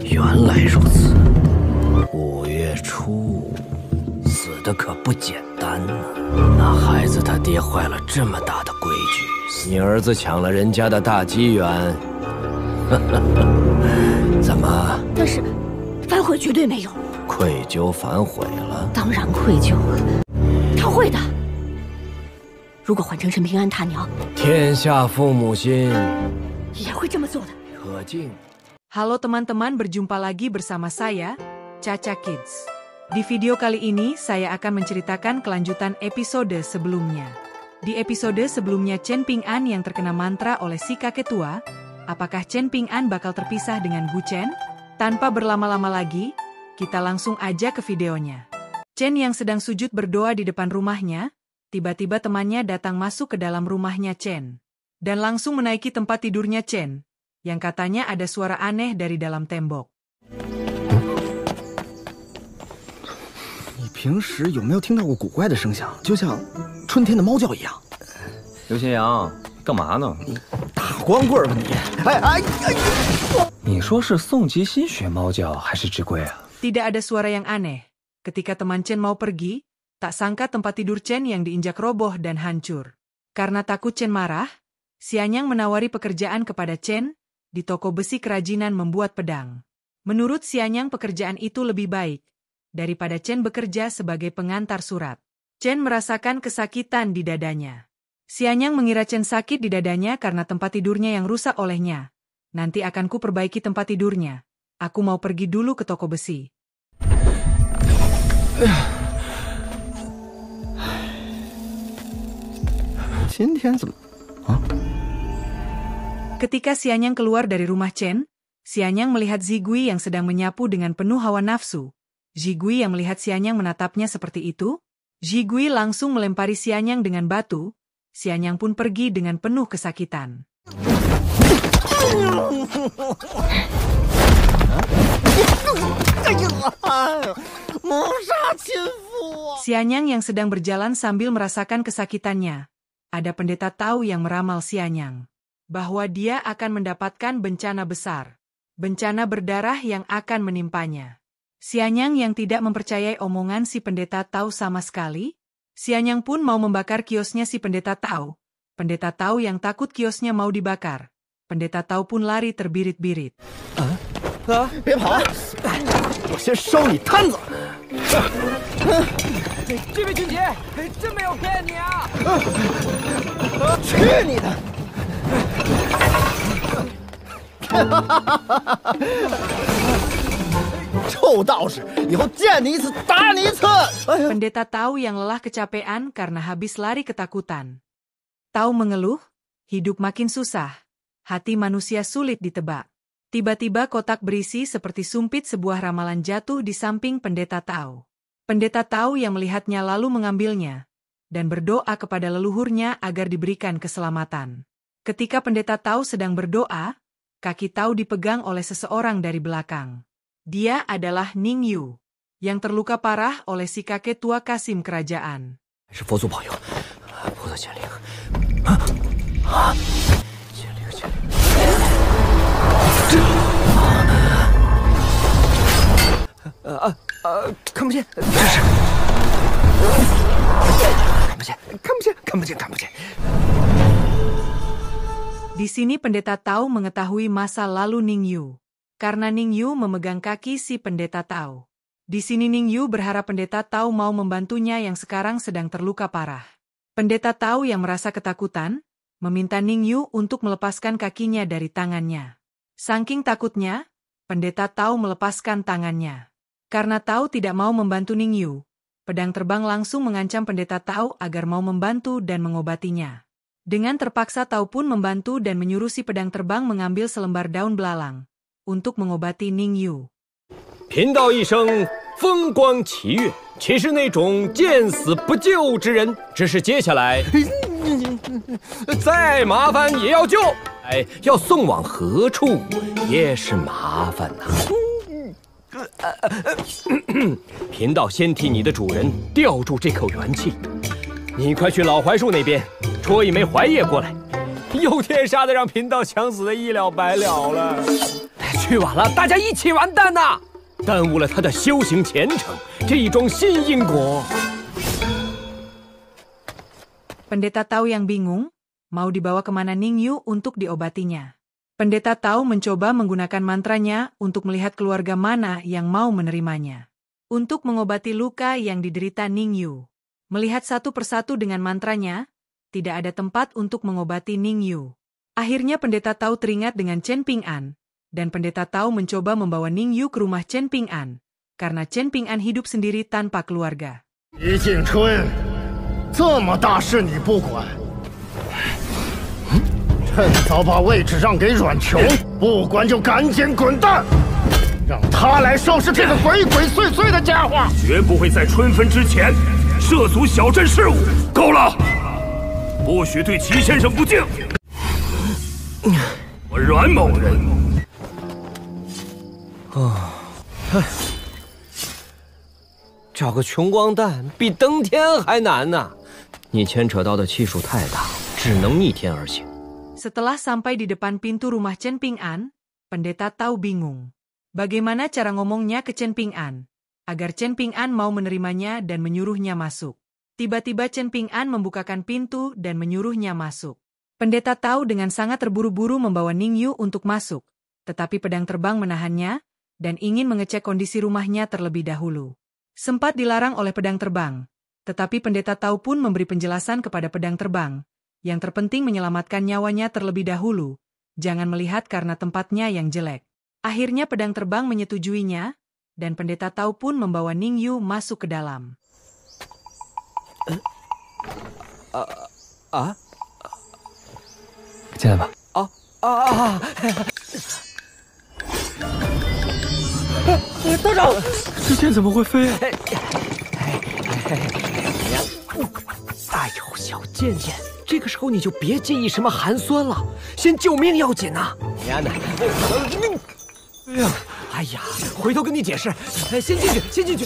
原来如此，5月初死的可不简单呢。那孩子他爹坏了这么大的规矩，你儿子抢了人家的大机缘，怎么？但是反悔绝对没有。愧疚反悔了？当然愧疚了，他会的。如果换成是平安他娘，天下父母心，也会这么做的。可敬。 Halo teman-teman, berjumpa lagi bersama saya, Caca Kids. Di video kali ini, saya akan menceritakan kelanjutan episode sebelumnya. Di episode sebelumnya Chen Ping'an yang terkena mantra oleh si kakek tua, apakah Chen Ping'an bakal terpisah dengan Gu Chen? Tanpa berlama-lama lagi, kita langsung aja ke videonya. Chen yang sedang sujud berdoa di depan rumahnya, tiba-tiba temannya datang masuk ke dalam rumahnya Chen. Dan langsung menaiki tempat tidurnya Chen. Yang katanya ada suara aneh dari dalam tembok. 你平时有没有听到过古怪的声响？就像春天的猫叫一样。刘新阳，干嘛呢？你大光棍吧你！哎！你说是宋吉新学猫叫还是志贵啊？ Tidak ada suara yang aneh. Ketika teman Chen mau pergi, tak sangka tempat tidur Chen yang diinjak roboh dan hancur. Karena takut Chen marah, Xianyang menawari pekerjaan kepada Chen di toko besi kerajinan membuat pedang. Menurut Xianyang pekerjaan itu lebih baik daripada Chen bekerja sebagai pengantar surat. Chen merasakan kesakitan di dadanya. Xianyang mengira Chen sakit di dadanya karena tempat tidurnya yang rusak olehnya. Nanti akan ku perbaiki tempat tidurnya. Aku mau pergi dulu ke toko besi. Ketika Xianyang keluar dari rumah Chen, Xianyang melihat Zigui yang sedang menyapu dengan penuh hawa nafsu. Zigui yang melihat Xianyang menatapnya seperti itu, Zigui langsung melempari Xianyang dengan batu. Xianyang pun pergi dengan penuh kesakitan. Xianyang yang sedang berjalan sambil merasakan kesakitannya. Ada pendeta Tao yang meramal Xianyang bahwa dia akan mendapatkan bencana besar. Bencana berdarah yang akan menimpanya. Xianyang yang tidak mempercayai omongan si pendeta Tao sama sekali. Xianyang pun mau membakar kiosnya si pendeta Tao. Pendeta Tao yang takut kiosnya mau dibakar. Pendeta Tao pun lari terbirit-birit. 别跑！我先烧你摊子！这位俊杰，真没有骗你啊！去你的！ 臭道士，以后见你一次打你一次！ Pendeta Tao yang lelah kecapean karena habis lari ketakutan. Tao mengeluh, hidup makin susah. Hati manusia sulit ditebak. Tiba-tiba kotak berisi seperti sumpit sebuah ramalan jatuh di samping pendeta Tao. Pendeta Tao yang melihatnya lalu mengambilnya dan berdoa kepada leluhurnya agar diberikan keselamatan. Ketika pendeta Tao sedang berdoa, kaki Tao dipegang oleh seseorang dari belakang. Dia adalah Ning Yu, yang terluka parah oleh si kakek tua Kasim kerajaan. Di sini pendeta Tao mengetahui masa lalu Ning Yu. Karena Ning Yu memegang kaki si pendeta Tao. Di sini Ning Yu berharap pendeta Tao mau membantunya yang sekarang sedang terluka parah. Pendeta Tao yang merasa ketakutan, meminta Ning Yu untuk melepaskan kakinya dari tangannya. Saking takutnya, pendeta Tao melepaskan tangannya. Karena Tao tidak mau membantu Ning Yu, pedang terbang langsung mengancam pendeta Tao agar mau membantu dan mengobatinya. Dengan terpaksa Tao pun membantu dan menyuruh si pedang terbang mengambil selembar daun belalang untuk mengobati Ning Yu. 贫道一生风光奇越，岂是那种见死不救之人？只是接下来再麻烦也要救，哎，要送往何处也是麻烦呐。贫道先替你的主人吊住这口元气，你快去老槐树那边戳一枚槐叶过来，又天杀的让贫道抢死的一了百了了。去晚了，大家一起完蛋呐！耽误了他的修行前程，这一桩新因果。Pendeta Tao yang bingung, mau dibawa kemana Ningyu untuk diobatinya. Pendeta Tao mencoba menggunakan mantranya untuk melihat keluarga mana yang mau menerimanya. Untuk mengobati luka yang diderita Ningyu. Melihat satu persatu dengan mantranya, tidak ada tempat untuk mengobati Ningyu. Akhirnya Pendeta Tao teringat dengan Chen Ping'an, dan Pendeta Tao mencoba membawa Ningyu ke rumah Chen Ping'an, karena Chen Ping'an hidup sendiri tanpa keluarga. 李景春，这么大事你不管，趁早把位置让给阮琼，不管就赶紧滚蛋，让他来收拾这个鬼鬼祟祟的家伙。绝不会在春分之前涉足小镇事务。够了，不许对齐先生不敬。我阮某人。找个穷光蛋比登天还难呢。你牵扯到的气数太大，只能逆天而行。Setelah sampai di depan pintu rumah Chen Ping'an, Pendeta Tao bingung. Bagaimana cara ngomongnya ke Chen Ping'an, agar Chen Ping'an mau menerimanya dan menyuruhnya masuk. Tiba-tiba Chen Ping'an membukakan pintu dan menyuruhnya masuk. Pendeta Tao dengan sangat terburu-buru membawa Ningyu untuk masuk, tetapi pedang terbang menahannya, dan ingin mengecek kondisi rumahnya terlebih dahulu. Sempat dilarang oleh pedang terbang, tetapi Pendeta Tao pun memberi penjelasan kepada pedang terbang, yang terpenting menyelamatkan nyawanya terlebih dahulu, jangan melihat karena tempatnya yang jelek. Akhirnya pedang terbang menyetujuinya, dan Pendeta Tao pun membawa Ningyu masuk ke dalam. 进来吧。道长，这剑怎么会飞？哎呦，小贱贱，这个时候你就别介意什么寒酸了，先救命要紧呐！丫的，哎呀，回头跟你解释，先进去，先进去。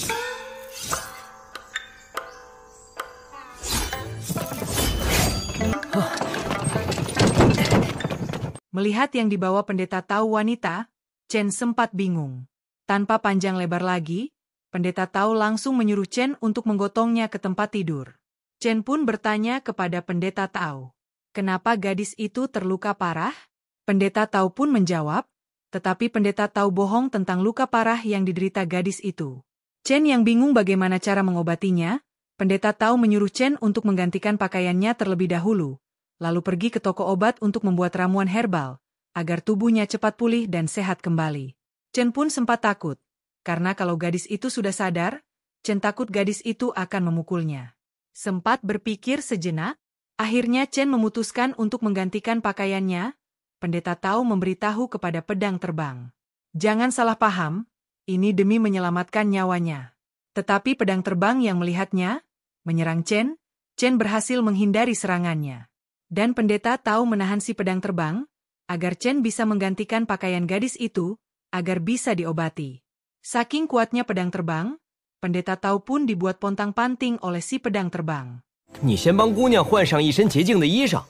Melihat yang dibawa Pendeta Tao wanita, Chen sempat bingung. Tanpa panjang lebar lagi, Pendeta Tao langsung menyuruh Chen untuk menggotongnya ke tempat tidur. Chen pun bertanya kepada Pendeta Tao, kenapa gadis itu terluka parah? Pendeta Tao pun menjawab, tetapi Pendeta Tao bohong tentang luka parah yang diderita gadis itu. Chen yang bingung bagaimana cara mengobatinya, Pendeta Tao menyuruh Chen untuk menggantikan pakaiannya terlebih dahulu, lalu pergi ke toko obat untuk membuat ramuan herbal, agar tubuhnya cepat pulih dan sehat kembali. Chen pun sempat takut, karena kalau gadis itu sudah sadar, Chen takut gadis itu akan memukulnya. Sempat berpikir sejenak, akhirnya Chen memutuskan untuk menggantikan pakaiannya. Pendeta Tao memberitahu kepada pedang terbang. Jangan salah paham, ini demi menyelamatkan nyawanya. Tetapi pedang terbang yang melihatnya, menyerang Chen, Chen berhasil menghindari serangannya. Dan Pendeta Tao menahan si pedang terbang, agar Chen bisa menggantikan pakaian gadis itu, agar bisa diobati. Saking kuatnya pedang terbang, Pendeta Tao pun dibuat pontang-panting oleh si pedang terbang. 你先帮姑娘换上一身洁净的衣裳，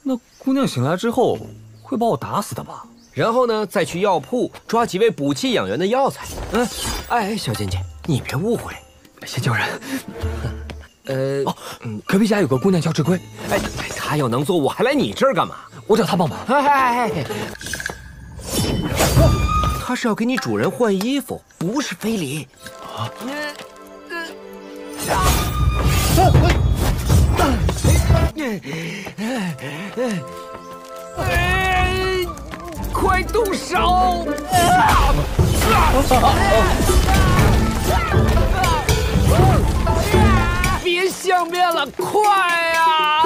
那姑娘醒来之后会把我打死的吧？然后呢，再去药铺抓几味补气养元的药材。哎，小贱贱，你别误会，先救人。隔壁家有个姑娘叫志圭，她要能做，我还来你这儿干嘛？我找她帮忙。她是要给你主人换衣服，不是非礼。快动手！别相辩了，快啊！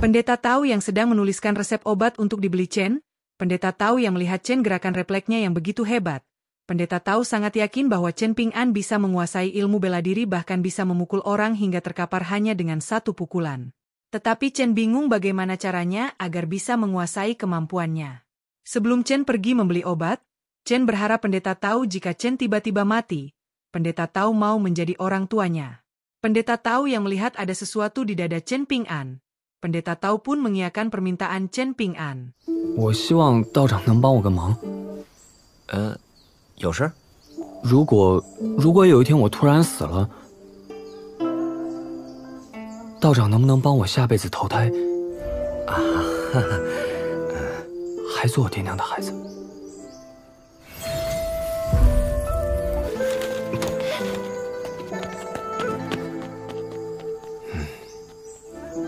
Pendeta Tao yang sedang menuliskan resep obat untuk dibeli Chen, Pendeta Tao yang melihat Chen gerakan refleksnya yang begitu hebat. Pendeta Tao sangat yakin bahwa Chen Ping'an bisa menguasai ilmu bela diri bahkan bisa memukul orang hingga terkapar hanya dengan satu pukulan. Tetapi Chen bingung bagaimana caranya agar bisa menguasai kemampuannya. Sebelum Chen pergi membeli obat, Chen berharap Pendeta Tao jika Chen tiba-tiba mati, Pendeta Tao mau menjadi orang tuanya. Pendeta Tao yang melihat ada sesuatu di dada Chen Ping'an. pendeta Tao pun mengiyakan permintaan Chen Ping'an. 我希望道长能帮我个忙。有事？如果有一天我突然死了，道长能不能帮我下辈子投胎？还做我爹娘的孩子？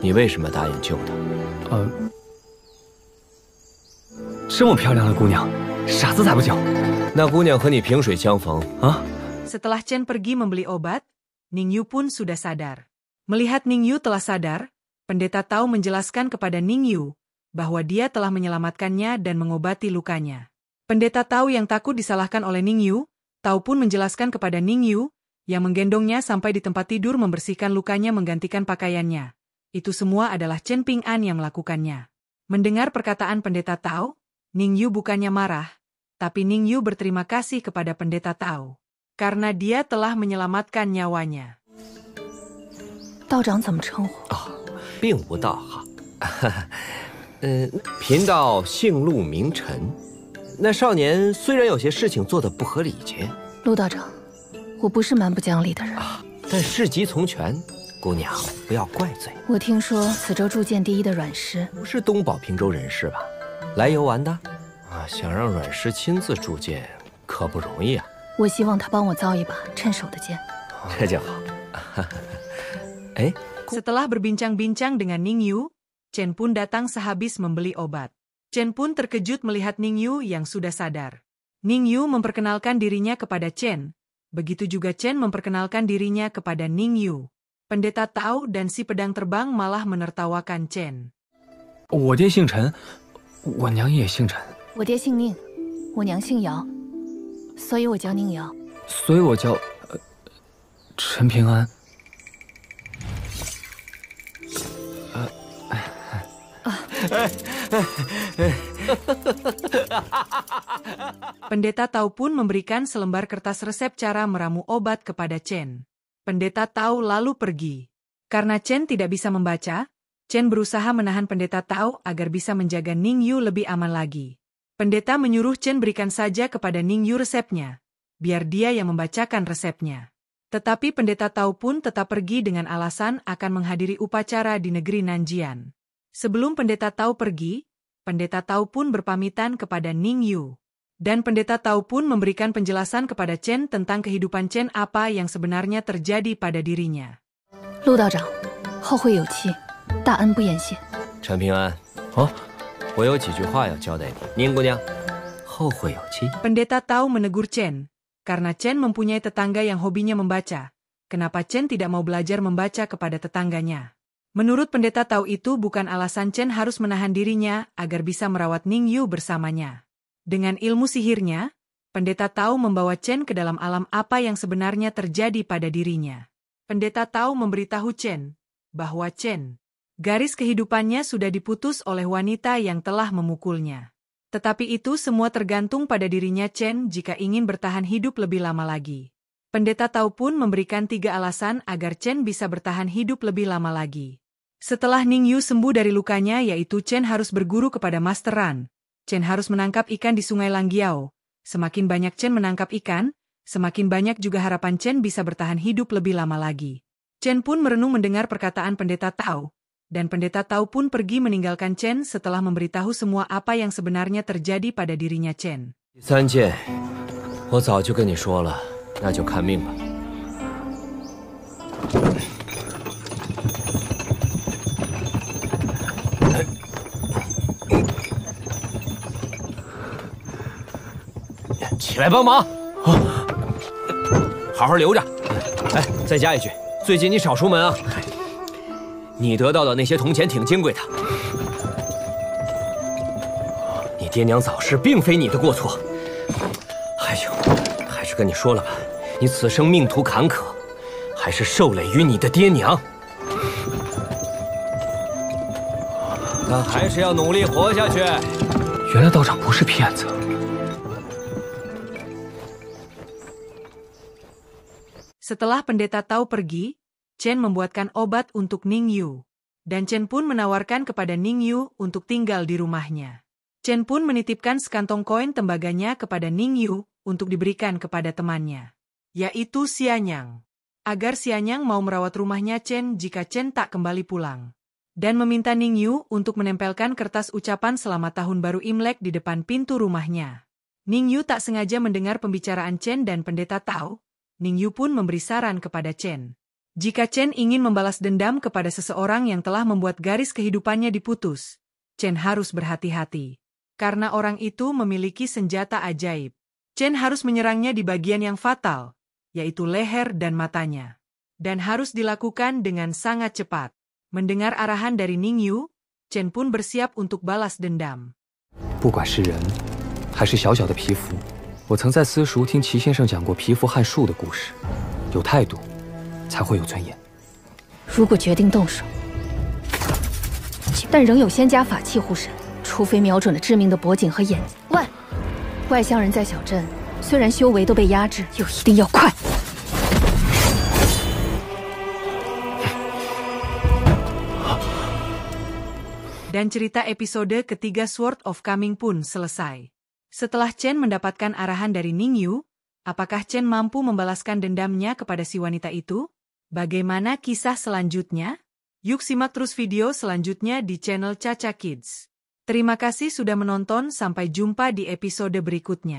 你为什么答应救他？这么漂亮的姑娘，傻子才不救。那姑娘和你萍水相逢啊。 Setelah Chen pergi membeli obat, Ning Yu pun sudah sadar. Melihat Ning Yu telah sadar, pendeta Tao menjelaskan kepada Ning Yu bahwa dia telah menyelamatkannya dan mengobati lukanya. Pendeta Tao yang takut disalahkan oleh Ning Yu, Tao pun menjelaskan kepada Ning Yu yang menggendongnya sampai di tempat tidur membersihkan lukanya menggantikan pakaiannya. Itu semua adalah Chen Ping'an yang melakukannya. Mendengar perkataan pendeta Tao, Ning Yu bukannya marah, tapi Ning Yu berterima kasih kepada pendeta Tao karena dia telah menyelamatkan nyawanya. 道长怎么称呼？并无道号。贫道姓陆名陈。那少年虽然有些事情做得不合礼节，陆道长，我不是蛮不讲理的人，但事急从权，姑娘不要怪罪。我听说此州铸剑第一的阮师不是东保平州人士吧？来游玩的？想让阮师亲自铸剑，可不容易啊。我希望他帮我造一把趁手的剑。这就好。Setelah berbincang-bincang dengan Ning Yu, Chen pun datang sehabis membeli obat. Chen pun terkejut melihat Ning Yu yang sudah sadar. Ning Yu memperkenalkan dirinya kepada Chen. Begitu juga Chen memperkenalkan dirinya kepada Ning Yu. Pendeta Tao dan si pedang terbang malah menertawakan Chen. 我爹姓陈，我娘也姓陈。我爹姓宁，我娘姓姚，所以我叫宁瑶。所以我叫陈平安。Pendeta Tao pun memberikan selembar kertas resep cara meramu obat kepada Chen. Pendeta Tao lalu pergi. Karena Chen tidak bisa membaca, Chen berusaha menahan pendeta Tao agar bisa menjaga Ning Yu lebih aman lagi. Pendeta menyuruh Chen berikan saja kepada Ning Yu resepnya, biar dia yang membacakan resepnya. Tetapi pendeta Tao pun tetap pergi dengan alasan akan menghadiri upacara di negeri Nanjian. Sebelum pendeta Tao pergi, pendeta Tao pun berpamitan kepada Ning Yu. Dan pendeta Tao pun memberikan penjelasan kepada Chen tentang kehidupan Chen apa yang sebenarnya terjadi pada dirinya. 陆道长，后会有期，大恩不言谢。陈平安，我有几句话要交代你。宁姑娘，后会有期。Pendeta Tao menegur Chen, karena Chen mempunyai tetangga yang hobinya membaca. Kenapa Chen tidak mau belajar membaca kepada tetangganya? Menurut pendeta Tao itu bukan alasan Chen harus menahan dirinya agar bisa merawat Ning Yu bersamanya. Dengan ilmu sihirnya, pendeta Tao membawa Chen ke dalam alam apa yang sebenarnya terjadi pada dirinya. Pendeta Tao memberitahu Chen bahwa Chen, garis kehidupannya sudah diputus oleh wanita yang telah memukulnya. Tetapi itu semua tergantung pada dirinya Chen jika ingin bertahan hidup lebih lama lagi. Pendeta Tao pun memberikan 3 alasan agar Chen bisa bertahan hidup lebih lama lagi. Setelah Ning Yu sembuh dari lukanya yaitu Chen harus berguru kepada Master Ran. Chen harus menangkap ikan di sungai Langgiao. Semakin banyak Chen menangkap ikan, semakin banyak juga harapan Chen bisa bertahan hidup lebih lama lagi. Chen pun merenung mendengar perkataan pendeta Tao, dan pendeta Tao pun pergi meninggalkan Chen setelah memberitahu semua apa yang sebenarnya terjadi pada dirinya Chen. 第3件，我早就跟你说了，那就看命吧。起来帮忙！好好留着。再加一句，最近你少出门啊。你得到的那些铜钱挺金贵的，你爹娘早逝并非你的过错。还是跟你说了吧，你此生命途坎坷，还是受累于你的爹娘。但还是要努力活下去。原来道长不是骗子。 Setelah pendeta Tao pergi, Chen membuatkan obat untuk Ning Yu. Dan Chen pun menawarkan kepada Ning Yu untuk tinggal di rumahnya. Chen pun menitipkan sekantong koin tembaganya kepada Ning Yu untuk diberikan kepada temannya, yaitu Xianyang, agar Xianyang mau merawat rumahnya Chen jika Chen tak kembali pulang. Dan meminta Ning Yu untuk menempelkan kertas ucapan selamat tahun baru Imlek di depan pintu rumahnya. Ning Yu tak sengaja mendengar pembicaraan Chen dan Pendeta Tao. Ning Yu pun memberi saran kepada Chen. Jika Chen ingin membalas dendam kepada seseorang yang telah membuat garis kehidupannya diputus, Chen harus berhati-hati. Karena orang itu memiliki senjata ajaib. Chen harus menyerangnya di bagian yang fatal, yaitu leher dan matanya. Dan harus dilakukan dengan sangat cepat. Mendengar arahan dari Ning Yu, Chen pun bersiap untuk balas dendam. 不管是人，还是小小的皮肤，我曾在私塾听齐先生讲过皮肤撼树的故事。有态度，才会有尊严。如果决定动手，但仍有仙家法器护身，除非瞄准了致命的脖颈和眼睛。喂，外乡人在小镇，虽然修为都被压制，又一定要快。 Dan cerita episode ketiga Sword of Coming pun selesai. Setelah Chen mendapatkan arahan dari Ning Yu, apakah Chen mampu membalaskan dendamnya kepada si wanita itu? Bagaimana kisah selanjutnya? Yuk simak terus video selanjutnya di channel Caca Kids. Terima kasih sudah menonton, sampai jumpa di episode berikutnya.